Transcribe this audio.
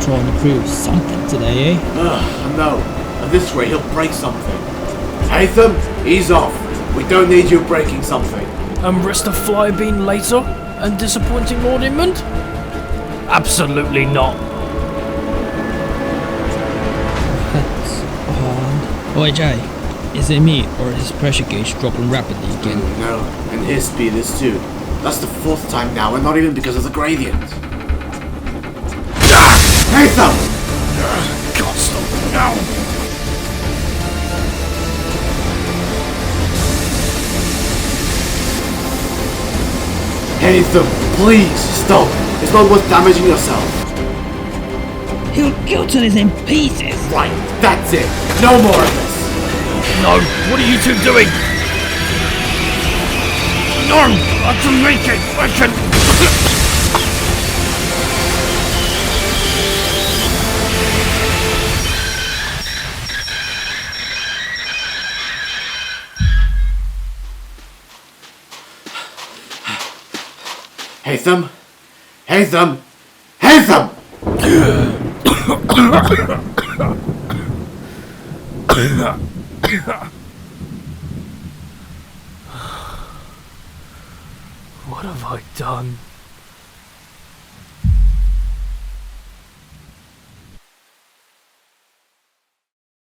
trying to prove something today, eh? No. This way he'll break something. Haytham, ease off. We don't need you breaking something. And rest of Fly being later and disappointing Lord Inmond? Absolutely not. That's odd. Oi, Jay. Is it me, or is his pressure gauge dropping rapidly again? No, and his speed is too. That's the 4th time now, and not even because of the gradient. Haytham! Can't stop now. Haytham, please, stop. It's not worth damaging yourself. He'll turn us in pieces. Right, that's it. No more of this. No, what are you two doing? No, I can make it. I can. Haytham? Haytham? Haytham! What have I done?